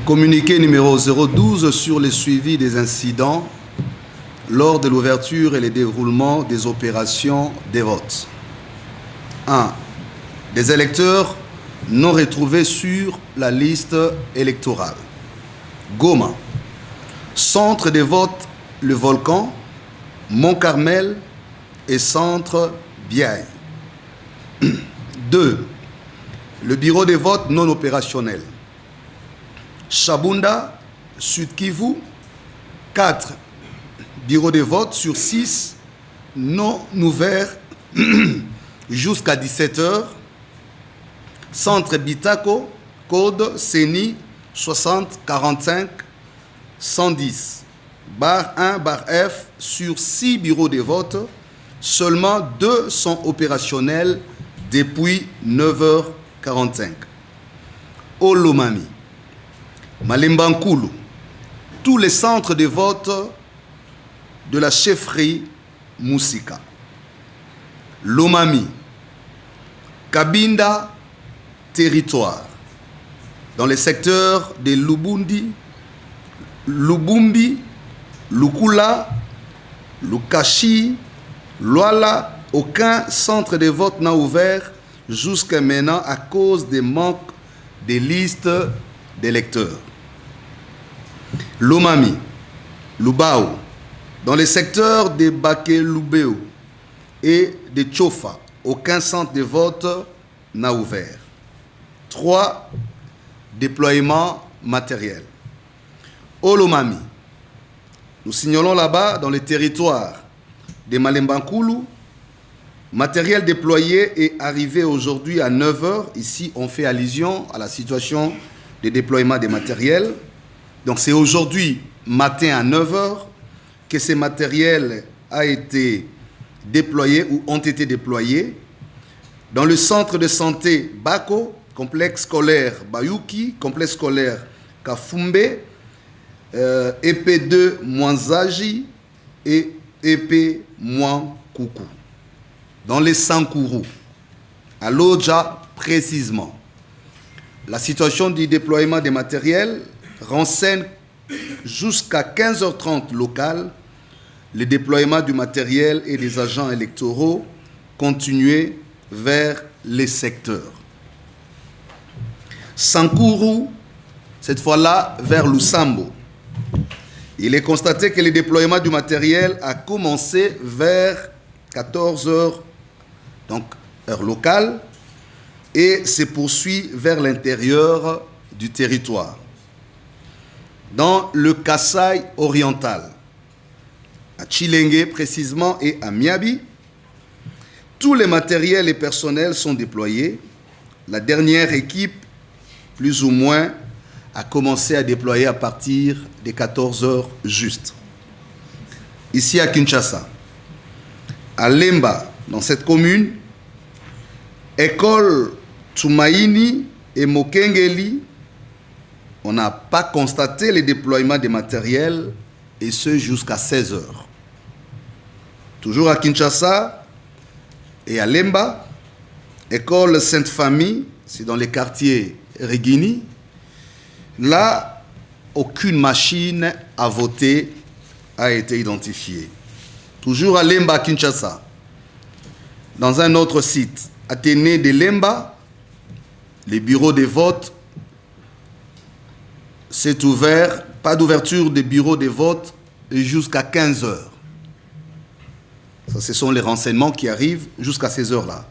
Communiqué numéro 012 sur le suivi des incidents lors de l'ouverture et le déroulement des opérations des votes. 1. Des électeurs non retrouvés sur la liste électorale. Goma. Centre de vote Le Volcan, Mont-Carmel et Centre Biaï. 2. Le bureau de vote non opérationnel. Chabunda, Sud Kivu. 4. Bureaux de vote sur 6 non ouverts jusqu'à 17h. Centre Bitako, code CENI 60 45 110. Barre 1, barre F, sur 6 bureaux de vote, seulement 2 sont opérationnels depuis 9h45. Olomami, Malembankulu, tous les centres de vote de la chefferie Moussika. Lomami, Kabinda, territoire, dans les secteurs de Lubundi, Lubumbi, Lukula, Lukashi, Luala, aucun centre de vote n'a ouvert jusqu'à maintenant à cause des manques des listes d'électeurs. Lomami, Lubao, dans les secteurs de Baké-Lubeo et de Tchofa, aucun centre de vote n'a ouvert. 3. Déploiement matériel. Olomami. Nous signalons là-bas, dans les territoires de Malembankulu, matériel déployé est arrivé aujourd'hui à 9h. Ici, on fait allusion à la situation de déploiement des matériels. Donc, c'est aujourd'hui matin à 9h que ces matériels a été déployés ou ont été déployés dans le centre de santé Bako, complexe scolaire Bayuki, complexe scolaire Kafumbe, EP2 Mwanzaji et EP Mwankoukou. Dans les Sankourou, à Lodja précisément. La situation du déploiement des matériels renseigne jusqu'à 15h30 local le déploiement du matériel et des agents électoraux continuer vers les secteurs. Sankourou, cette fois-là vers Lusambo. Il est constaté que le déploiement du matériel a commencé vers 14h, donc heure locale, et se poursuit vers l'intérieur du territoire. Dans le Kasaï oriental, à Chilenge précisément et à Miabi, tous les matériels et personnels sont déployés. La dernière équipe, plus ou moins, a commencé à déployer à partir des 14h juste. Ici à Kinshasa, à Lemba, dans cette commune, école Tumaini et Mokengeli, on n'a pas constaté le déploiement des matériels, et ce jusqu'à 16h. Toujours à Kinshasa et à Lemba, école Sainte-Famille, c'est dans les quartiers Regini. Là, aucune machine à voter a été identifiée. Toujours à Lemba, Kinshasa. Dans un autre site, Athénée de Lemba, les bureaux de vote s'est ouvert, pas d'ouverture des bureaux de vote jusqu'à 15h. Ça, ce sont les renseignements qui arrivent jusqu'à ces heures-là.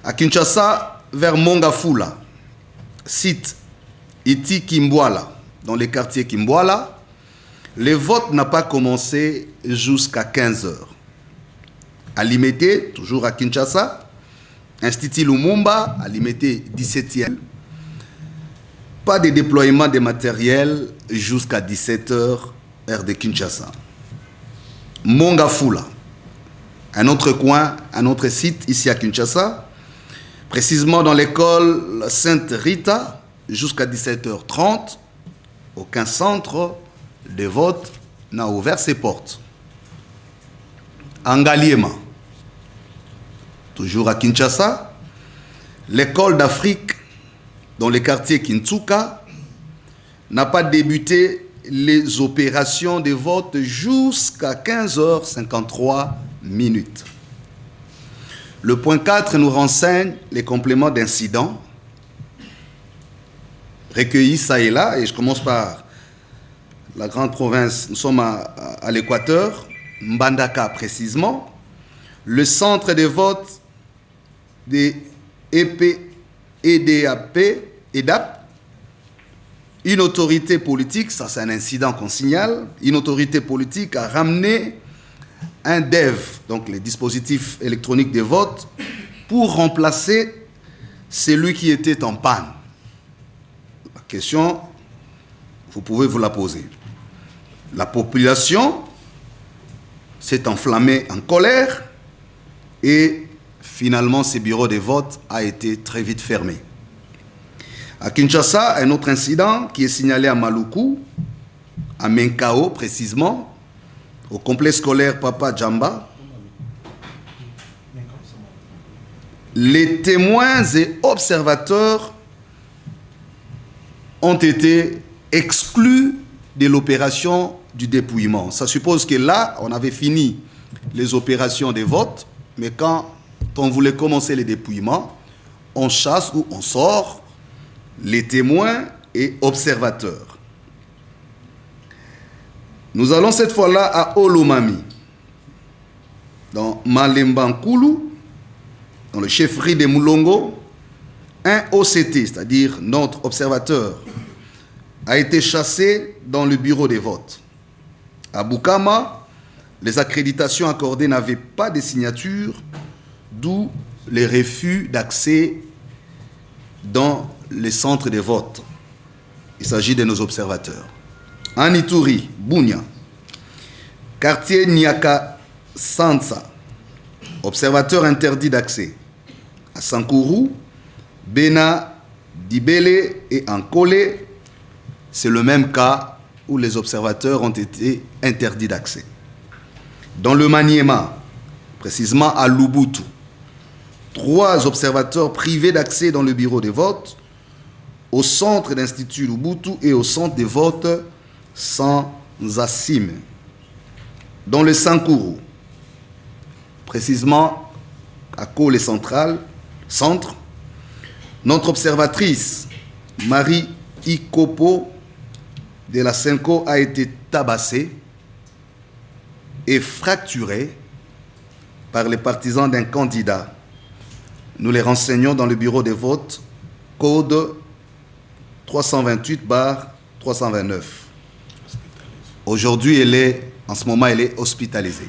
À Kinshasa, vers Mongafula, site Iti Kimbwala, dans les quartiers Kimbwala, le vote n'a pas commencé jusqu'à 15h. À Limete, toujours à Kinshasa, Institut Lumumba, à Limete 17e, pas de déploiement de matériel jusqu'à 17h, heure de Kinshasa. Mongafula, un autre coin, un autre site ici à Kinshasa, précisément dans l'école Sainte Rita, jusqu'à 17h30, aucun centre de vote n'a ouvert ses portes. Angaliema, toujours à Kinshasa, l'école d'Afrique dans les quartiers Kintsuka, n'a pas débuté les opérations de vote jusqu'à 15h53 minutes. Le point 4 nous renseigne les compléments d'incidents recueillis ça et là, et je commence par la grande province. Nous sommes à l'Équateur, Mbandaka précisément. Le centre de vote des EDAP, une autorité politique, ça c'est un incident qu'on signale, une autorité politique a ramené un DEV, donc les dispositifs électroniques de vote, pour remplacer celui qui était en panne. La question, vous pouvez vous la poser. La population s'est enflammée en colère et finalement, ce bureau de vote a été très vite fermé. À Kinshasa, un autre incident qui est signalé à Maluku, à Menkao précisément, au complexe scolaire Papa Djamba. Les témoins et observateurs ont été exclus de l'opération du dépouillement. Ça suppose que là, on avait fini les opérations de vote, mais quand on voulait commencer les dépouillements, on chasse ou on sort les témoins et observateurs. Nous allons cette fois-là à Olomami, dans Malemba-Nkulu, dans le chefferie de Moulongo. Un OCT, c'est-à-dire notre observateur, a été chassé dans le bureau des votes. À Bukama, les accréditations accordées n'avaient pas de signature, d'où les refus d'accès dans les centres de vote. Il s'agit de nos observateurs. En Ituri, Bunia, quartier Nyaka Sansa, observateur interdit d'accès. À Sankuru, Bena, Dibele et Ankole, c'est le même cas où les observateurs ont été interdits d'accès. Dans le Maniema, précisément à Lubutu, 3 observateurs privés d'accès dans le bureau de vote, au centre d'Institut Lubutu et au centre de vote sans Assime. Dans le Sankuru, précisément à Kole Central, centre, notre observatrice Marie Ikopo de la Senko a été tabassée et fracturée par les partisans d'un candidat. Nous les renseignons dans le bureau de vote, code 328/329. Aujourd'hui, en ce moment, elle est hospitalisée.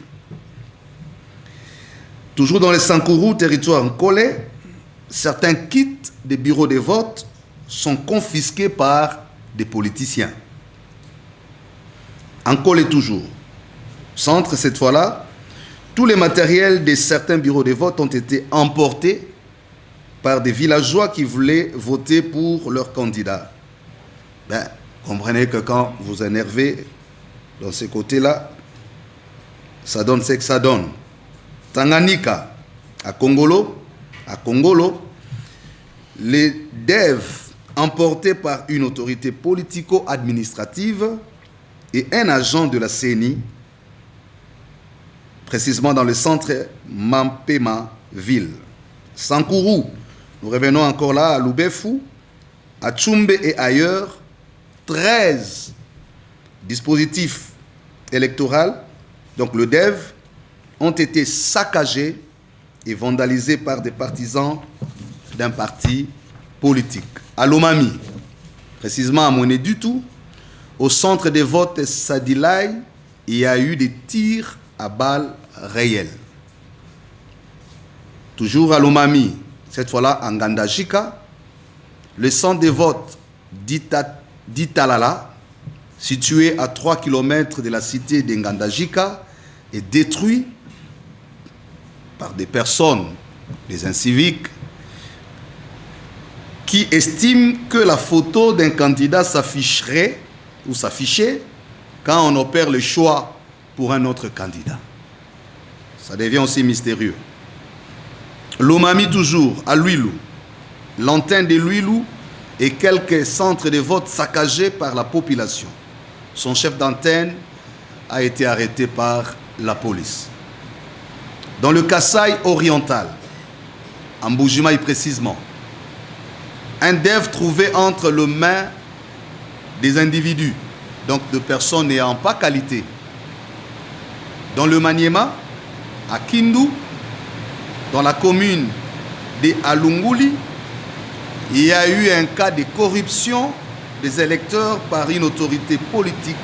Toujours dans les Sankuru, territoire Nkole, certains kits des bureaux de vote sont confisqués par des politiciens. Nkole toujours. Centre, cette fois-là, tous les matériels de certains bureaux de vote ont été emportés par des villageois qui voulaient voter pour leur candidat. Comprenez que quand vous énervez dans ces côtés-là, ça donne ce que ça donne. Tanganyika, à Kongolo, les devs emportés par une autorité politico-administrative et un agent de la CENI, précisément dans le centre Mampema ville. Sankuru, nous revenons encore là à Lubefu, à Tchumbe et ailleurs, 13 dispositifs électoraux, donc le DEV, ont été saccagés et vandalisés par des partisans d'un parti politique. À Lomami, précisément à Moné-Dutou, au centre des votes Sadilay, il y a eu des tirs à balles réelles. Toujours à Lomami, cette fois-là en Ngandajika, le centre de vote d'Italala, situé à 3 km de la cité de Ngandajika, est détruit par des personnes, des inciviques, qui estiment que la photo d'un candidat s'afficherait ou s'affichait quand on opère le choix pour un autre candidat. Ça devient aussi mystérieux. Lomami toujours, à Luilou. L'antenne de Luilou et quelques centres de vote saccagés par la population. Son chef d'antenne a été arrêté par la police. Dans le Kasaï oriental, en Mbujimaï précisément, un dev trouvé entre les mains des individus, donc de personnes n'ayant pas qualité. Dans le Maniema, à Kindu, dans la commune de Alunguli, il y a eu un cas de corruption des électeurs par une autorité politique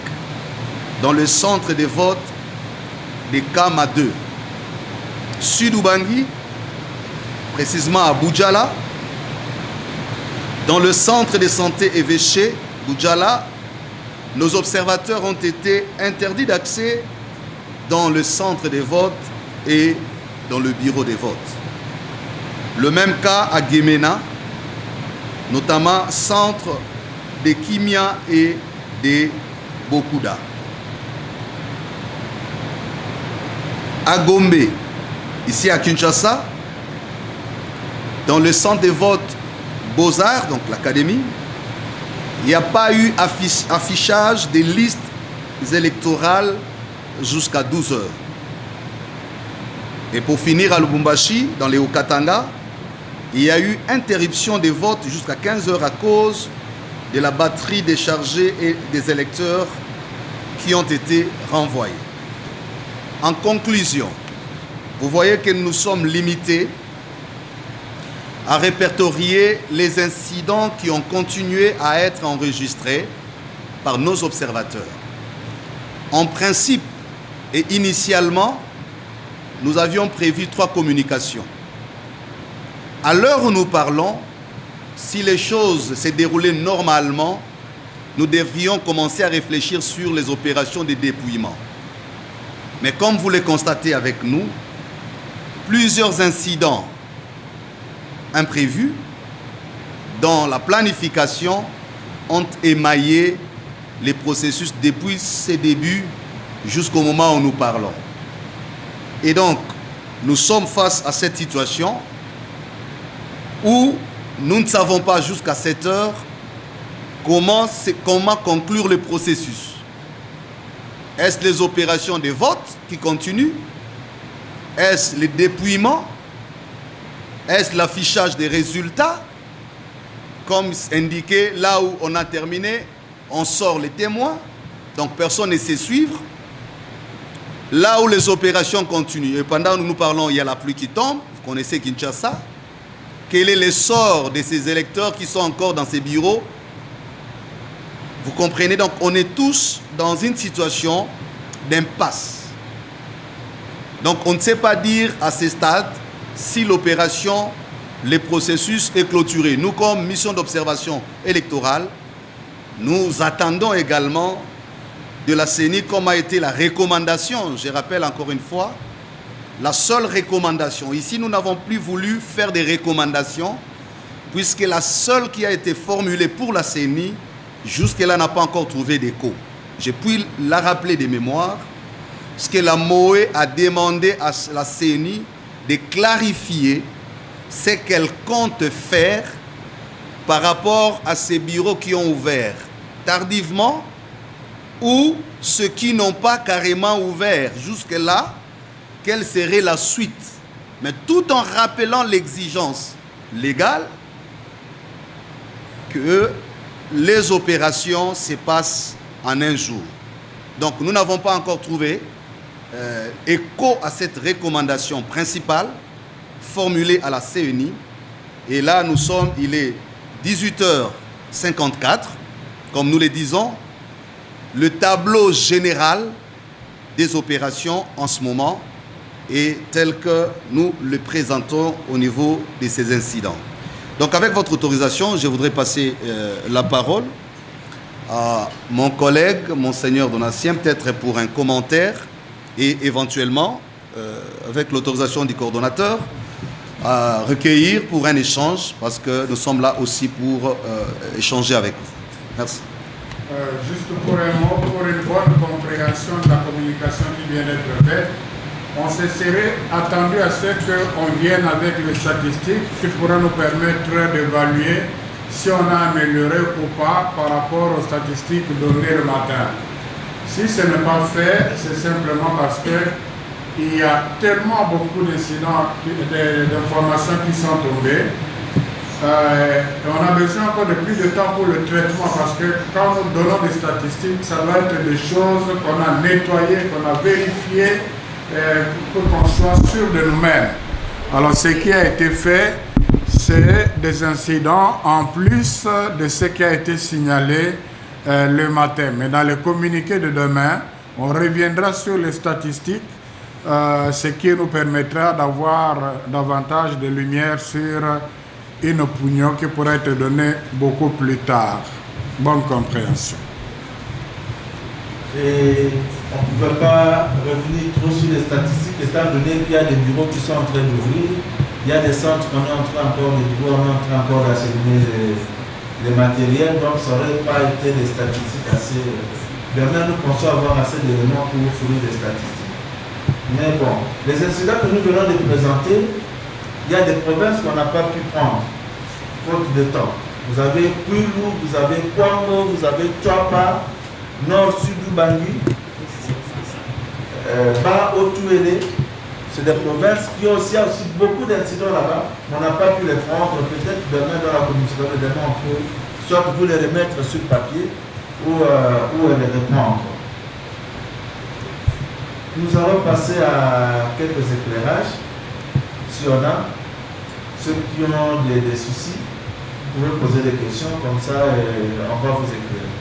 dans le centre de vote de Kama 2. Sud-Ubangi, précisément à Boudjala, dans le centre de santé évêché, Boudjala, nos observateurs ont été interdits d'accès dans le centre de vote et dans le bureau de vote. Le même cas à Guémena, notamment centre de Kimia et de Bokuda. À Gombe, ici à Kinshasa, dans le centre de vote Beaux-Arts, donc l'académie, il n'y a pas eu affichage des listes électorales jusqu'à 12 heures. Et pour finir à Lubumbashi, dans les Haut-Katanga, il y a eu interruption des votes jusqu'à 15 heures à cause de la batterie déchargée et des électeurs qui ont été renvoyés. En conclusion, vous voyez que nous sommes limités à répertorier les incidents qui ont continué à être enregistrés par nos observateurs. En principe et initialement, nous avions prévu 3 communications. À l'heure où nous parlons, si les choses se déroulaient normalement, nous devrions commencer à réfléchir sur les opérations de dépouillement. Mais comme vous le constatez avec nous, plusieurs incidents imprévus dans la planification ont émaillé les processus depuis ses débuts jusqu'au moment où nous parlons. Et donc, nous sommes face à cette situation où nous ne savons pas jusqu'à cette heure comment conclure le processus. Est-ce les opérations de vote qui continuent? Est-ce le dépouillement? Est-ce l'affichage des résultats? Comme indiqué, là où on a terminé, on sort les témoins, donc personne ne sait suivre. Là où les opérations continuent, et pendant que nous parlons, il y a la pluie qui tombe, vous connaissez Kinshasa. Quel est le sort de ces électeurs qui sont encore dans ces bureaux? Vous comprenez, donc on est tous dans une situation d'impasse. Donc on ne sait pas dire à ce stade si l'opération, le processus est clôturé. Nous, comme mission d'observation électorale, nous attendons également de la CENI comme a été la recommandation. Je rappelle encore une fois, la seule recommandation. Ici, nous n'avons plus voulu faire des recommandations puisque la seule qui a été formulée pour la CENI, jusque-là, n'a pas encore trouvé d'écho. Je puis la rappeler de mémoire, ce que la MOE a demandé à la CENI de clarifier ce qu'elle compte faire par rapport à ces bureaux qui ont ouvert tardivement ou ceux qui n'ont pas carrément ouvert jusque-là, quelle serait la suite? Mais tout en rappelant l'exigence légale que les opérations se passent en un jour. Donc nous n'avons pas encore trouvé écho à cette recommandation principale formulée à la CENI. Et là, nous sommes, il est 18h54, comme nous le disons, le tableau général des opérations en ce moment est tel que nous le présentons au niveau de ces incidents. Donc avec votre autorisation, je voudrais passer la parole à mon collègue, Monseigneur Donatien, peut-être pour un commentaire et éventuellement, avec l'autorisation du coordonnateur, à recueillir pour un échange, parce que nous sommes là aussi pour échanger avec vous. Merci. Juste pour un mot, pour une bonne compréhension de la communication qui vient d'être faite, on se serait attendu à ce qu'on vienne avec les statistiques qui pourraient nous permettre d'évaluer si on a amélioré ou pas par rapport aux statistiques données le matin. Si ce n'est pas fait, c'est simplement parce qu'il y a tellement beaucoup d'incidents, d'informations qui sont tombées. On a besoin encore de plus de temps pour le traitement parce que quand nous donnons des statistiques, ça doit être des choses qu'on a nettoyées, qu'on a vérifiées pour qu'on soit sûr de nous-mêmes. Alors ce qui a été fait, c'est des incidents en plus de ce qui a été signalé le matin. Mais dans le communiqué de demain, on reviendra sur les statistiques, ce qui nous permettra d'avoir davantage de lumière sur une opinion qui pourra être donnée beaucoup plus tard. Bonne compréhension. Et on ne peut pas revenir trop sur les statistiques étant donné qu'il y a des bureaux qui sont en train d'ouvrir. Il y a des centres qu'on est en train encore de bureaux, on est en train encore d'acheminer les matériels, donc ça n'aurait pas été des statistiques assez... Demain, nous pensons avoir assez d'éléments pour fournir des statistiques. Mais bon, les incidents que nous venons de présenter, il y a des provinces qu'on n'a pas pu prendre, faute de temps. Vous avez Kwilu, vous avez Kwango, vous avez Tchapa, Nord, Sud, Bangui, Ba, Otuele. C'est des provinces qui ont aussi, beaucoup d'incidents là-bas. On n'a pas pu les prendre. Peut-être demain dans la commission de demain, on peut soit vous les remettre sur papier ou les reprendre. Nous allons passer à quelques éclairages. Si on a ceux qui ont des soucis, vous pouvez poser des questions, comme ça on va vous éclairer.